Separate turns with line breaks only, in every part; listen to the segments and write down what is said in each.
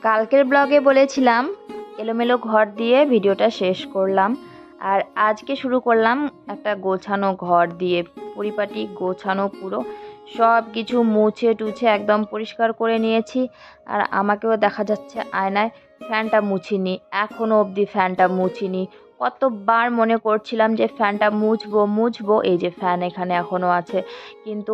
কালকের ব্লগে বলেছিলাম এলোমেলো ঘর দিয়ে ভিডিওটা শেষ করলাম, আর আজকে শুরু করলাম একটা গোছানো ঘর দিয়ে। পরিপাটি গোছানো, পুরো সব কিছু মুছে টুছে একদম পরিষ্কার করে নিয়েছি। আর আমাকেও দেখা যাচ্ছে আয়নায়। ফ্যানটা মুছিনি, এখনও অবধি ফ্যানটা মুছিনি। কতবার মনে করছিলাম যে ফ্যানটা মুছবো, এই যে ফ্যান এখানে এখনও আছে, কিন্তু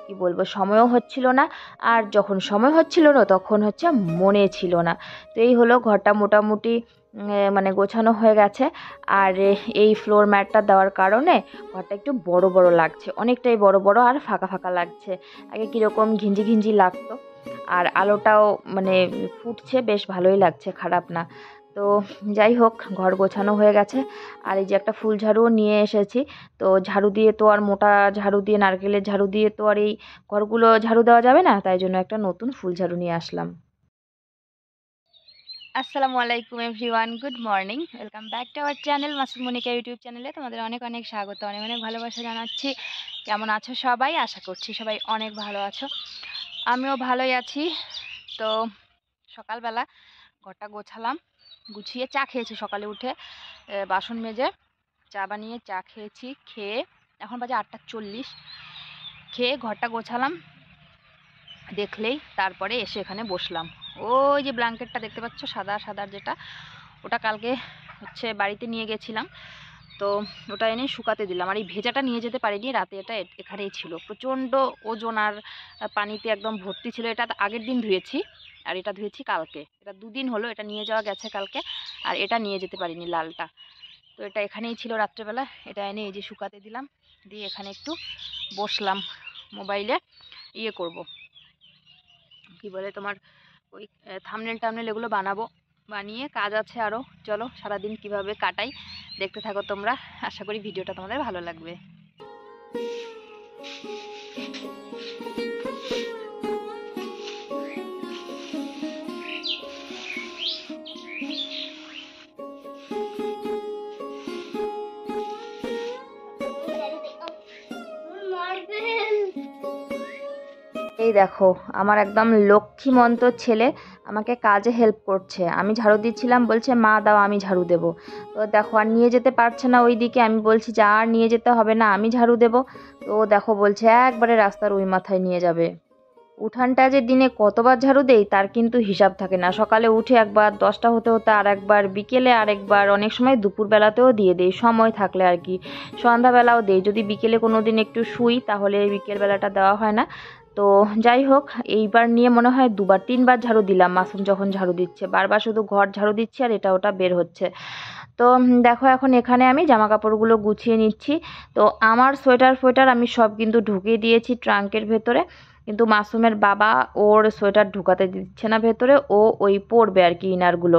কি বলবো, সময়ও হচ্ছিল না। আর যখন সময় হচ্ছিল না তখন মনে ছিল না। তো এই হলো, ঘরটা মোটামুটি গোছানো হয়ে গেছে। আর এই ফ্লোর ম্যাটটা দেওয়ার কারণে ঘরটা একটু বড় বড় লাগছে, অনেকটাই বড় বড়, আর ফাঁকা ফাঁকা লাগছে। আগে কীরকম ঘিঞ্জি ঘিঞ্জি লাগতো। আর আলোটাও ফুটছে, বেশ ভালোই লাগছে, খারাপ না। তো যাই হোক, ঘর গোছানো হয়ে গেছে। আর এই যে একটা ফুল ঝাড়ুও নিয়ে এসেছি। তো ঝাড়ু দিয়ে তো আর, মোটা ঝাড়ু দিয়ে, নারকেলের ঝাড়ু দিয়ে তো আর এই ঘরগুলো ঝাড়ু দেওয়া যাবে না, তাই জন্য একটা নতুন ফুল ঝাড়ু নিয়ে আসলাম। আসসালামু আলাইকুম everyone, good morning, welcome back to our channel Masum Monica YouTube চ্যানেলে। তোমাদের অনেক অনেক স্বাগত, অনেক অনেক ভালোবাসা জানাচ্ছি। কেমন আছো সবাই? আশা করছি সবাই অনেক ভালো আছো, আমিও ভালোই আছি। তো সকালবেলা ঘরটা গোছালাম, গুছিয়ে চা খেয়েছি সকালে উঠে, বাসন মেজে চা বানিয়ে চা খেয়েছি। খেয়ে এখন বাজে 8:40, খেয়ে ঘরটা গোছালাম দেখলেই, তারপরে এসে এখানে বসলাম। ওই যে ব্ল্যাঙ্কেটটা দেখতে পাচ্ছ, সাদা সাদার যেটা, ওটা কালকে বাড়িতে নিয়ে গেছিলাম, তো ওটা এনে শুকাতে দিলাম। আর এই ভেজাটা নিয়ে যেতে পারিনি, রাতে এটা এখানেই ছিল। প্রচণ্ড ওজন আর পানিতে একদম ভর্তি ছিল। এটা আগের দিন ধুয়েছি, আর এটা ধুয়েছি কালকে। এটা 2 দিন হলো, এটা নিয়ে যাওয়া গেছে কালকে, আর এটা নিয়ে যেতে পারিনি, লালটা। তো এটা এখানেই ছিল রাত্রেবেলা, এটা এনে এই যে শুকাতে দিলাম, দিয়ে এখানে একটু বসলাম, মোবাইলে করব, কি বলে তোমার, ওই থাম্বনেল টামনেল এগুলো বানাবো, বানিয়ে কাজ আছে আরও। চলো সারাদিন কিভাবে কাটাই দেখতে থাকো তোমরা, আশা করি ভিডিওটা তোমাদের ভালো লাগবে। এই দেখো, আমার একদম লক্ষ্মীমন্ত ছেলে আমাকে কাজে হেল্প করছে। আমি ঝাড়ু দিচ্ছিলাম, বলছে মা দাও আমি ঝাড়ু দেবো। তো দেখো, আর নিয়ে যেতে পারছে না ওই দিকে। আমি বলছি যা, আর নিয়ে যেতে হবে না, আমি ঝাড়ু দেবো। তো দেখো, বলছে একবারে রাস্তার ওই মাথায় নিয়ে যাবে। উঠানটা যে দিনে কতবার ঝাড়ু দেই তার কিন্তু হিসাব থাকে না। সকালে উঠে একবার, 10টা হতে হতে আর একবার, বিকেলে আরেকবার, অনেক সময় দুপুরবেলাতেও দিয়ে দেই সময় থাকলে আর কি। সন্ধ্যাবেলাও দেই, যদি বিকেলে কোনো দিন একটু শুই তাহলে বিকেলবেলাটা দেওয়া হয় না। তো যাই হোক, এইবার নিয়ে মনে হয় 2বার 3বার ঝাড়ু দিলাম। মাসুম যখন ঝাড়ু দিচ্ছে, বারবার শুধু ঘর ঝাড়ু দিচ্ছি আর এটা ওটা বের হচ্ছে। তো দেখো, এখন এখানে আমি জামা কাপড়গুলো গুছিয়ে নিচ্ছি। তো আমার সোয়েটার ফোয়েটার আমি সব কিন্তু ঢুকিয়ে দিয়েছি ট্রাঙ্কের ভেতরে, কিন্তু মাসুমের বাবা ওর সোয়েটার ঢুকাতে দিচ্ছে না ভেতরে, ও ওই পরবে আর কি ইনারগুলো।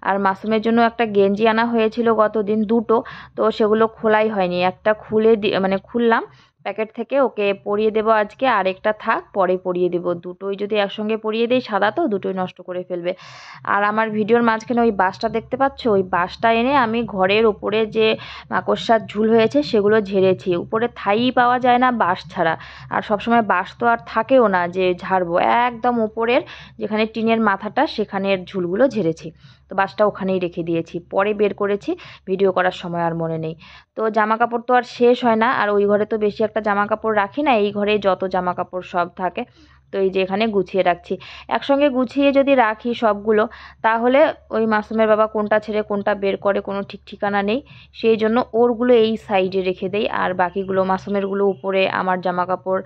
আর মাসুমের জন্য একটা গেঞ্জি আনা হয়েছিল গতদিন, 2টো, তো সেগুলো খোলাই হয়নি। একটা খুললাম প্যাকেট থেকে, ওকে পরিয়ে দেবো আজকে, আরেকটা থাক পরে পরিয়ে দেবো। দুটোই যদি একসঙ্গে পরিয়ে দিই, সাদা তো, দুটোই নষ্ট করে ফেলবে। আর আমার ভিডিওর মাঝখানে ওই বাঁশটা দেখতে পাচ্ছ, ওই বাঁশটা এনে আমি ঘরের উপরে যে মাকড়সার ঝুল হয়েছে সেগুলো ঝেড়েছি। উপরে থাই পাওয়া যায় না বাঁশ ছাড়া, আর সবসময় বাঁশ তো আর থাকেও না যে ঝাড়বো। একদম উপরের যেখানে টিনের মাথাটা, সেখানের ঝুলগুলো ঝেড়েছি। তো বাঁশটা ওখানেই রেখে দিয়েছি, পরে বের করেছি, ভিডিও করার সময় আর মনে নেই। তো জামা কাপড় তো আর শেষ হয় না, আর ওই ঘরে তো বেশি একটা জামা কাপড় রাখি না, এই ঘরে যত জামা কাপড় সব থাকে। তো এই যে এখানে গুছিয়ে রাখছি, একসঙ্গে গুছিয়ে যদি রাখি সবগুলো, তাহলে ওই মাসুমের বাবা কোনটা ছেড়ে কোনটা বের করে কোনো ঠিক ঠিকানা নেই। সেই জন্য ওরগুলো এই সাইডে রেখে দেই, আর বাকিগুলো মাসুমেরগুলো উপরে, আমার জামা কাপড়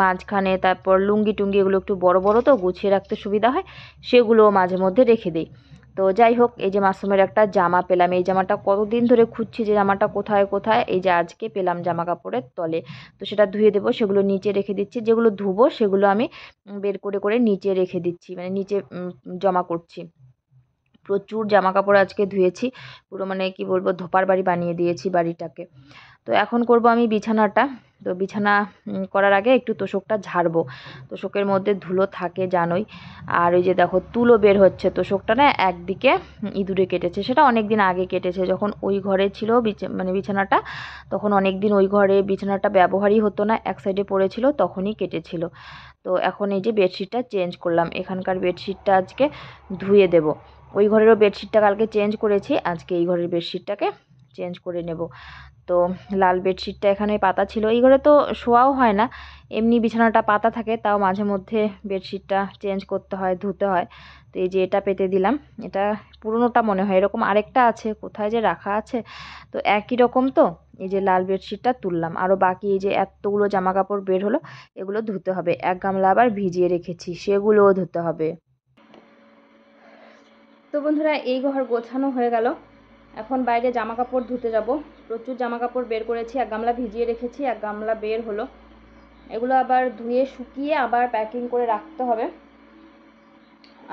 মাঝখানে, তারপর লুঙ্গি টুঙ্গি এগুলো একটু বড় বড় তো গুছিয়ে রাখতে সুবিধা হয়, সেগুলো মাঝে মধ্যে রেখে দিই। তো যাই হোক, এই যে মাসুমের একটা জামা পেলাম, এই জামাটা কতদিন ধরে খুঁজছি যে জামাটা কোথায় কোথায়, এই যে আজকে পেলাম জামা কাপড়ের তলে। তো সেটা ধুয়ে দেবো, সেগুলো নিচে রেখে দিচ্ছি। যেগুলো ধুবো সেগুলো আমি বের করে করে নিচে রেখে দিচ্ছি, নিচে জমা করছি। প্রচুর জামা কাপড় আজকে ধুয়েছি, পুরো কি বলবো, ধোপার বাড়ি বানিয়ে দিয়েছি বাড়িটাকে। তো তো এখন করব আমি বিছানাটা। তো বিছানা করার আগে একটু তোশকটা ঝাড়বো। তোশকের মধ্যে ধুলো থাকে জানোই। আর ওই যে দেখো তুলো বের হচ্ছে, তোশকটা না একদিকে ইঁদুরে কেটেছে, সেটা অনেক দিন আগে কেটেছে, যখন ওই ঘরে ছিল মানে বিছানাটা, তখন অনেক দিন ওই ঘরে বিছানাটা ব্যবহারই হতো না, এক সাইডে পড়েছিল, তখনই কেটেছিল। তো এখন এই যে বেডশিটটা চেঞ্জ করলাম, এখানকার বেডশিটটা আজকে ধুয়ে দেব। ওই ঘরেরও বেডশিটটা কালকে চেঞ্জ করেছি, আজকে এই ঘরের বেডশিটটাকে চেঞ্জ করে নেব। তো লাল বেডশিটটা এখানে পাতা ছিল, এই ঘরে তো শোয়াও হয় না, এমনি বিছানাটা পাতা থাকে, তাও মাঝে মধ্যে বেডশিটটা চেঞ্জ করতে হয়, ধুতে হয়। তো এই যে এটা পেতে দিলাম, এটা পুরোনোটা মনে হয়, এরকম আরেকটা আছে, কোথায় যে রাখা আছে। তো একই রকম, তো এই যে লাল বেডশিটটা তুললাম, আরও বাকি এই যে এতগুলো জামা কাপড় বের হলো, এগুলো ধুতে হবে। এক গামলা আবার ভিজিয়ে রেখেছি, সেগুলোও ধুতে হবে। তো বন্ধুরা, এই ঘর গোছানো হয়ে গেল, এখন বাইরে জামা কাপড় ধুতে যাব। প্রচুর জামা কাপড় বের করেছি, এক গামলা ভিজিয়ে রেখেছি, এক গামলা বের হলো, এগুলো আবার ধুয়ে শুকিয়ে আবার প্যাকিং করে রাখতে হবে।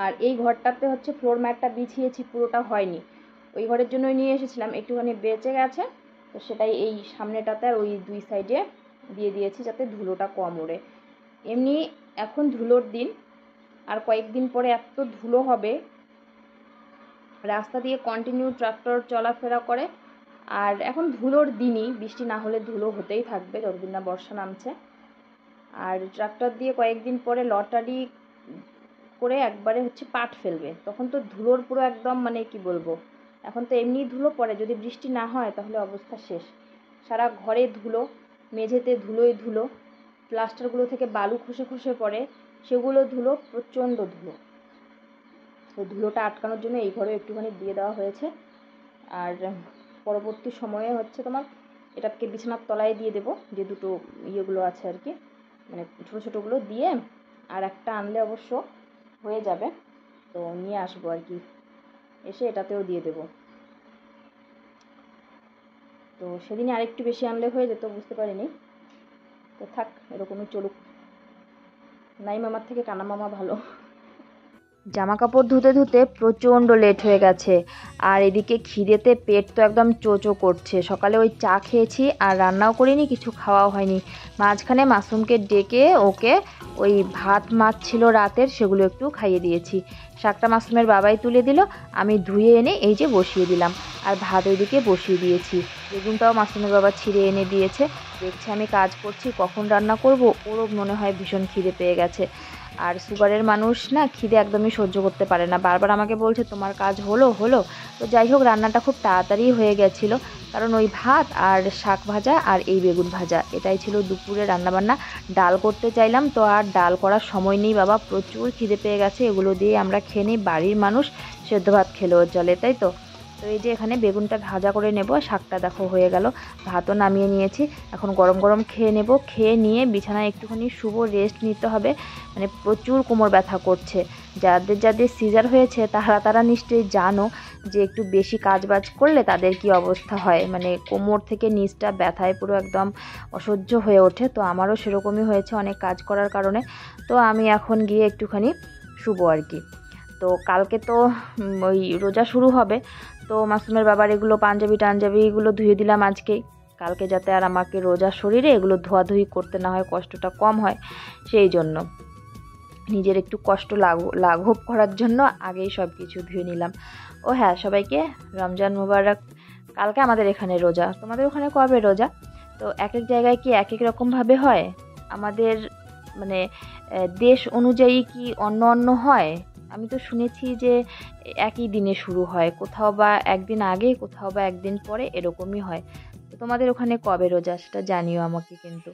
আর এই ঘরটাতে হচ্ছে ফ্লোর ম্যাটটা বিছিয়েছি, পুরোটা হয়নি, ওই ঘরের জন্যই নিয়ে এসেছিলাম, একটুখানি বেঁচে গেছে, তো সেটাই এই সামনেটাতে আর ওই দুই সাইডে দিয়ে দিয়েছি, যাতে ধুলোটা কম ওড়ে। এমনি এখন ধুলোর দিন, আর কয়েকদিন পরে এত ধুলো হবে, রাস্তা দিয়ে কন্টিনিউ ট্রাক্টর চলাফেরা করে, আর এখন ধুলোর দিনই, বৃষ্টি না হলে ধুলো হতেই থাকবে যতদিন না বর্ষা নামছে। আর ট্রাক্টর দিয়ে কয়েকদিন পরে লটারি করে একবারে হচ্ছে পাট ফেলবে, তখন তো ধুলোর পুরো একদম মানে কি বলবো, এখন তো এমনি ধুলো পড়ে, যদি বৃষ্টি না হয় তাহলে অবস্থা শেষ। সারা ঘরে ধুলো, মেঝেতে ধুলোই ধুলো, প্লাস্টারগুলো থেকে বালু খসে খসে পড়ে, সেগুলো ধুলো, প্রচণ্ড ধুলো। তো ধুলোটা আটকানোর জন্য এই ঘরে একটুখানি দিয়ে দেওয়া হয়েছে। আর পরবর্তী সময়ে হচ্ছে তোমার এটাকে বিছানার তলায় দিয়ে দেবো, যে দুটো ইয়েগুলো আছে আর কি, মানে ছোটো ছোটোগুলো দিয়ে, আর একটা আনলে অবশ্য হয়ে যাবে, তো নিয়ে আসবো আর কি, এসে এটাতেও দিয়ে দেবো। তো সেদিনই আরেকটু বেশি আনলে হয়ে যেত, বুঝতে পারিনি, তো থাক, এরকমই চলুক, নাই মামার থেকে কানা মামা ভালো। জামা কাপড় ধুতে ধুতে প্রচণ্ড লেট হয়ে গেছে, আর এদিকে খিদেতে পেট তো একদম চোচো করছে। সকালে ওই চা খেয়েছি, আর রান্নাও করিনি, কিছু খাওয়াও হয়নি। মাঝখানে মাসুমকে ডেকে ওকে ওই ভাত মাছ ছিল রাতের, সেগুলো একটু খাইয়ে দিয়েছি। শাকটা মাসুমের বাবাই তুলে দিল, আমি ধুয়ে এনে এই যে বসিয়ে দিলাম, আর ভাত ওইদিকে বসিয়ে দিয়েছি। বেগুনটাও মাসুমের বাবা ছিঁড়ে এনে দিয়েছে, দেখছে আমি কাজ করছি, কখন রান্না করব, ওরও মনে হয় ভীষণ খিদে পেয়ে গেছে। আর সুগারের মানুষ না খিদে একদমই সহ্য করতে পারে না, বারবার আমাকে বলছে তোমার কাজ হলো হলো। তো যাই হোক, রান্নাটা খুব তাড়াতাড়ি হয়ে গেছিলো, কারণ ওই ভাত আর শাক ভাজা আর এই বেগুন ভাজা, এটাই ছিল দুপুরে রান্নাবান্না। ডাল করতে চাইলাম, তো আর ডাল করার সময় নেই বাবা, প্রচুর খিদে পেয়ে গেছে, এগুলো দিয়ে আমরা খেয়ে নিই, বাড়ির মানুষ সেদ্ধ ভাত খেলেও চলে, তাই তো। তো এই যে এখানে বেগুনটা ভাজা করে নেব, শাকটা দেখো হয়ে গেল, ভাতও নামিয়ে নিয়েছি, এখন গরম গরম খেয়ে নেব। খেয়ে নিয়ে বিছানায় একটুখানি শুভ রেস্ট নিতে হবে, মানে প্রচুর কোমর ব্যথা করছে। যাদের যাদের সিজার হয়েছে তারা নিশ্চয়ই জানো যে একটু বেশি কাজবাজ করলে তাদের কি অবস্থা হয়, মানে কোমর থেকে নিচটা ব্যথায় পুরো একদম অসহ্য হয়ে ওঠে। তো আমারও সেরকমই হয়েছে অনেক কাজ করার কারণে। তো আমি এখন গিয়ে একটুখানি শুবো আর কি। তো কালকে তো ওই রোজা শুরু হবে, তো মাসুমের বাবার এগুলো পাঞ্জাবি টাঞ্জাবি এগুলো ধুয়ে দিলাম আজকেই, কালকে যাতে আর আমাকে রোজা শরীরে এগুলো ধোয়াধুয়ি করতে না হয়, কষ্টটা কম হয়, সেই জন্য নিজের একটু কষ্ট লাঘব করার জন্য আগেই সব কিছু ধুয়ে নিলাম। ও হ্যাঁ, সবাইকে রমজান মুবারক। কালকে আমাদের এখানে রোজা, তোমাদের ওখানে কবে রোজা? তো এক এক জায়গায় কি এক এক রকমভাবে হয়, আমাদের মানে দেশ অনুযায়ী কি অন্য অন্য হয়। আমি তো শুনেছি যে একই দিনে শুরু হয়, কোথাও বা একদিন আগে, কোথাও বা একদিন পরে, এরকমই হয়। তো তোমাদের ওখানে কবে রোজা সেটা জানিও আমাকে কিন্তু।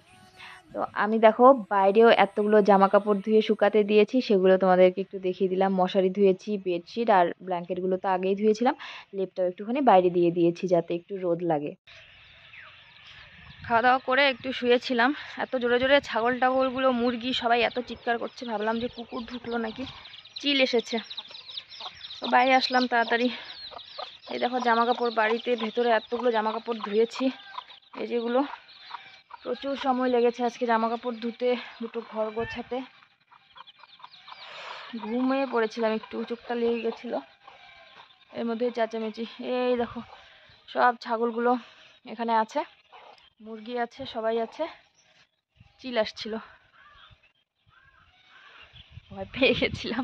তো আমি দেখো বাইরেও এতগুলো জামা কাপড় ধুয়ে শুকাতে দিয়েছি, সেগুলো তোমাদেরকে একটু দেখিয়ে দিলাম। মশারি ধুয়েছি, বেডশিট আর ব্ল্যাঙ্কেটগুলো তো আগেই ধুয়েছিলাম, লেপটাও একটুখানি বাইরে দিয়ে দিয়েছি যাতে একটু রোদ লাগে। খাওয়া দাওয়া করে একটু শুয়েছিলাম, এত জোরে জোরে ছাগল টাগলগুলো, মুরগি সবাই এত চিৎকার করছে, ভাবলাম যে কুকুর ঢুকলো নাকি, চিল এসেছে। তো বাইরে আসলাম তাড়াতাড়ি। এই দেখো জামা কাপড় বাড়িতে ভেতরে এতগুলো জামা কাপড় ধুয়েছি, এই যেগুলো প্রচুর সময় লেগেছে আজকে জামা কাপড় ধুতে, দুটো ঘর গোছাতে। ঘুমিয়ে পড়েছিলাম একটু, চোখটা লেগে গেছিলো, এর মধ্যে চেঁচামেচি। এই দেখো সব ছাগলগুলো এখানে আছে, মুরগি আছে, সবাই আছে। চিল আসছিল, ভয় পেয়ে গেছিলাম,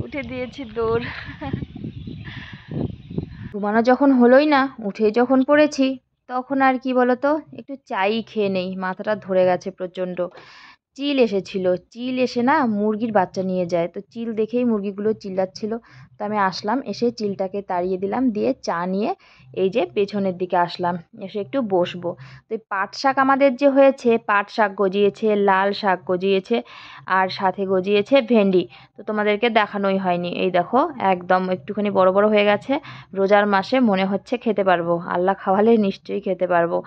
উঠে দিয়েছি দৌড়। ঘুমানো যখন হলোই না, উঠে যখন পড়েছি, তখন আর কি বলতো, একটু চাই খেয়ে নেই, মাথাটা ধরে গেছে প্রচণ্ড। চিল এসেছিল, চিল এসে না মুরগির বাচ্চা নিয়ে যায়, তো চিল দেখেই মুরগিগুলো চিল্লাচ্ছিল। তো আমি আসলাম, এসে চিলটাকে তাড়িয়ে দিলাম, দিয়ে চা নিয়ে এই যে পেছনের দিকে আসলাম, এসে একটু বসবো। তো এই পাট শাক আমাদের যে হয়েছে, পাট শাক গজিয়েছে, লাল শাক গজিয়েছে, আর সাথে গজিয়েছে ভেন্ডি। তো তোমাদেরকে দেখানোই হয়নি, এই দেখো একদম একটুখানি বড় বড় হয়ে গেছে। রোজার মাসে মনে হচ্ছে খেতে পারবো, আল্লাহ খাওয়ালে নিশ্চয়ই খেতে পারবো।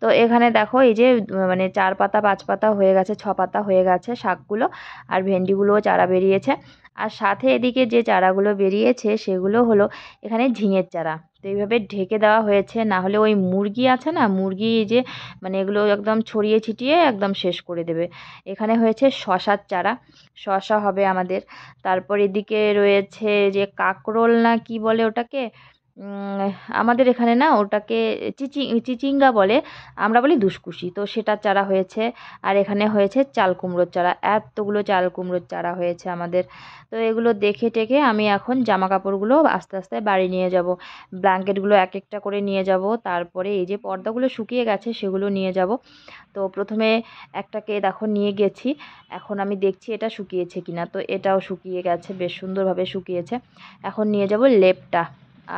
তো এখানে দেখো এই যে মানে 4 পাতা 5 পাতা হয়ে গেছে, 6 পাতা হয়ে গেছে শাকগুলো, আর ভেন্ডিগুলোও চারা বেরিয়েছে। আর সাথে এদিকে যে চারাগুলো বেরিয়েছে সেগুলো হলো এখানে ঝিঙের চারা। তো এইভাবে ঢেকে দেওয়া হয়েছে, না হলে ওই মুরগি আছে না, মুরগি যে মানে এগুলো একদম ছড়িয়ে ছিটিয়ে একদম শেষ করে দেবে। এখানে হয়েছে শশার চারা, শশা হবে আমাদের। তারপর এদিকে রয়েছে যে কাকরোল না কি বলে ওটাকে, উম, আমাদের এখানে না ওটাকে চিচিঙ্গা বলে, আমরা বলি দুষ্কুশি, তো সেটার চারা হয়েছে। আর এখানে হয়েছে চাল কুমড়োর চারা, এতগুলো চাল কুমড়োর চারা হয়েছে আমাদের। তো এগুলো দেখে টেকে আমি এখন জামা কাপড়গুলো আস্তে আস্তে বাড়ি নিয়ে যাব, ব্ল্যাঙ্কেটগুলো এক একটা করে নিয়ে যাব, তারপরে এই যে পর্দাগুলো শুকিয়ে গেছে সেগুলো নিয়ে যাব। তো প্রথমে একটাকে দেখো নিয়ে গেছি, এখন আমি দেখছি এটা শুকিয়েছে কিনা। তো এটাও শুকিয়ে গেছে, বেশ সুন্দরভাবে শুকিয়েছে। এখন নিয়ে যাব লেপটা,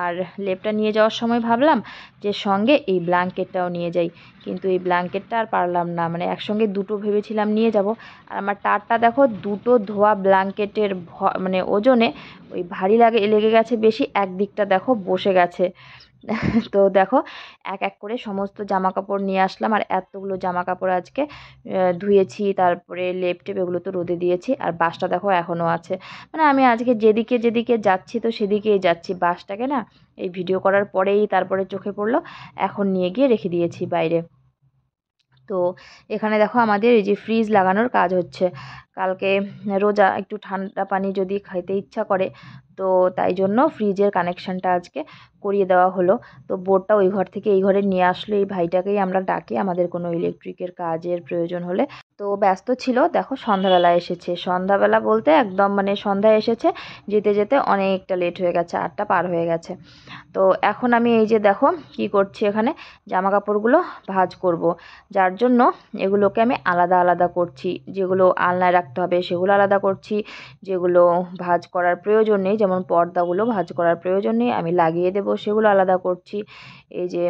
আর লেপটা নিয়ে যাওয়ার সময় ভাবলাম যে সঙ্গে এই ব্ল্যাঙ্কেটটাও নিয়ে যাই, কিন্তু এই ব্ল্যাঙ্কেটটা আর পারলাম না, মানে একসঙ্গে দুটো ভেবেছিলাম নিয়ে যাব। আর আমার টারটা দেখো, দুটো ধোয়া ব্ল্যাঙ্কেটের মানে ওজনে ওই ভারী লেগে গেছে বেশি, একদিকটা দেখো বসে গেছে। তো দেখো এক এক করে সমস্ত জামা কাপড় নিয়ে আসলাম, আর এতগুলো জামা কাপড় আজকে ধুয়েছি, তারপরে লেপ টেপ এগুলো তো রোদে দিয়েছি, আর বাসটা দেখো এখনও আছে। মানে আমি আজকে যেদিকে যেদিকে যাচ্ছি তো সেদিকেই যাচ্ছি, বাসটাকে না এই ভিডিও করার পরেই তারপরে চোখে পড়লো, এখন নিয়ে গিয়ে রেখে দিয়েছি বাইরে। তো এখানে দেখো আমাদের এই যে ফ্রিজ লাগানোর কাজ হচ্ছে, কালকে রোজা, একটু ঠান্ডা পানি যদি খাইতে ইচ্ছা করে, তো তাই জন্য ফ্রিজের কানেকশানটা আজকে করিয়ে দেওয়া হলো। তো বোর্ডটা ওই ঘর থেকে এই ঘরে নিয়ে আসলো, এই ভাইটাকেই আমরা ডাকি আমাদের কোনো ইলেকট্রিকের কাজের প্রয়োজন হলে। তো ব্যস্ত ছিল, দেখো সন্ধ্যাবেলা এসেছে, সন্ধ্যাবেলা বলতে একদম মানে সন্ধ্যায় এসেছে, যেতে যেতে অনেকটা লেট হয়ে গেছে, 8টা পার হয়ে গেছে। তো এখন আমি এই যে দেখো কি করছি, এখানে জামা কাপড়গুলো ভাঁজ করব, যার জন্য এগুলোকে আমি আলাদা আলাদা করছি, যেগুলো আলনায় রাখতে হবে সেগুলো আলাদা করছি, যেগুলো ভাঁজ করার প্রয়োজন নেই, যেমন পর্দাগুলো ভাঁজ করার প্রয়োজন নেই, আমি লাগিয়ে দেবো সেগুলো আলাদা করছি। এই যে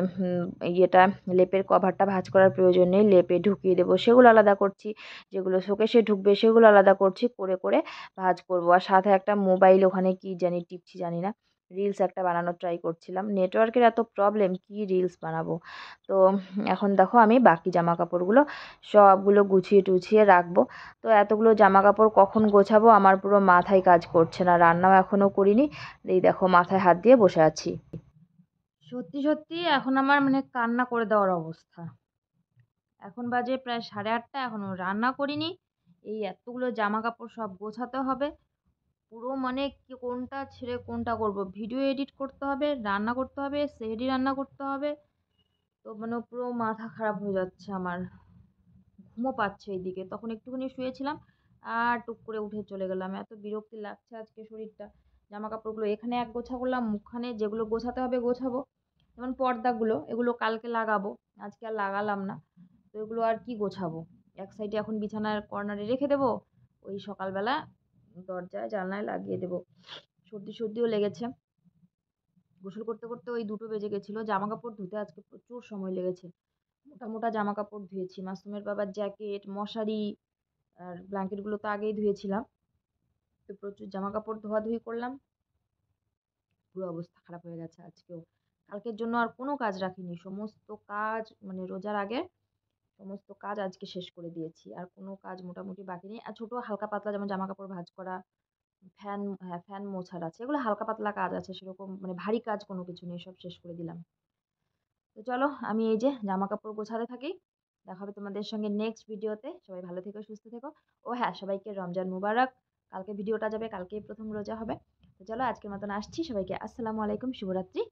ইয়েটা, লেপের কভারটা ভাঁজ করার প্রয়োজন নেই, লেপে ঢুকিয়ে দেবো সেগুলো আলাদা করছি, যেগুলো শোকেসে ঢুকবে সেগুলো আলাদা করছি, করে করে ভাঁজ করবো। আর সাথে একটা মোবাইল ওখানে কি জানি টিপছি, জানি না, রিলস একটা বানানোর ট্রাই করছিলাম, নেটওয়ার্কের এত প্রবলেম, কি রিলস বানাবো। তো এখন দেখো আমি বাকি জামা কাপড়গুলো সবগুলো গুছিয়ে টুছিয়ে রাখবো। তো এতগুলো জামা কাপড় কখন গোছাবো আমার পুরো মাথায় কাজ করছে না, রান্নাও এখনও করিনি, এই দেখো মাথায় হাত দিয়ে বসে আছি। সত্যি সত্যি এখন আমার মানে কান্না করে দেওয়ার অবস্থা। এখন বাজে প্রায় 8:30, এখনও রান্না করিনি, এই এতগুলো জামা কাপড় সব গোছাতে হবে। পুরো মানে কি কোনটা ছেড়ে কোনটা করব, ভিডিও এডিট করতে হবে, রান্না করতে হবে, সেহরি রান্না করতে হবে। তো মানে পুরো মাথা খারাপ হয়ে যাচ্ছে আমার, ঘুমও পাচ্ছে এইদিকে। তখন একটুখানি শুয়েছিলাম, আর টুক করে উঠে চলে গেলাম, এত বিরক্তি লাগছে আজকে শরীরটা। জামা কাপড়গুলো এখানে এক গোছা করলাম, মুখখানে যেগুলো গোছাতে হবে গোছাবো, যেমন পর্দাগুলো এগুলো কালকে লাগাবো, আজকে আর লাগালাম না। তো এগুলো আর কি গোছাবো, এক সাইডে এখন বিছানার কর্নারে রেখে দেবো, ওই সকালবেলা দরজায় জানলায় লাগিয়ে দেবো। সর্দি সর্দিও লেগেছে, গোসল করতে করতে ওই 2টো বেজে গেছিলো, জামা কাপড় ধুতে আজকে প্রচুর সময় লেগেছে। মোটা মোটা জামা কাপড় ধুয়েছি, মাসুমের বাবার জ্যাকেট, মশারি, আর ব্ল্যাঙ্কেটগুলো তো আগেই ধুয়েছিলাম। তো প্রচুর জামা কাপড় ধোয়াধুয়ি করলাম, পুরো অবস্থা খারাপ হয়ে গেছে আজকেও। কালকের জন্য আর কোনো কাজ রাখিনি, সমস্ত কাজ মানে রোজার আগে সমস্ত কাজ আজকে শেষ করে দিয়েছি, আর কোনো কাজ মোটামুটি বাকি নেই। আর ছোটো হালকা পাতলা যেমন জামা কাপড় ভাঁজ করা, ফ্যান, হ্যাঁ ফ্যান মোছার আছে, এগুলো হালকা পাতলা কাজ আছে, সেরকম মানে ভারী কাজ কোনো কিছু নেই, সব শেষ করে দিলাম। তো চলো আমি এই যে জামা কাপড় গোছাতে থাকি, দেখা হবে তোমাদের সঙ্গে নেক্সট ভিডিওতে। সবাই ভালো থেকো, সুস্থ থেকো। ও হ্যাঁ, সবাইকে রমজান মুবারক। কালকে ভিডিওটা যাবে, কালকেই প্রথম রোজা হবে। তো চলো আজকের মতন আসছি, সবাইকে আসসালামু আলাইকুম, শুভরাত্রি।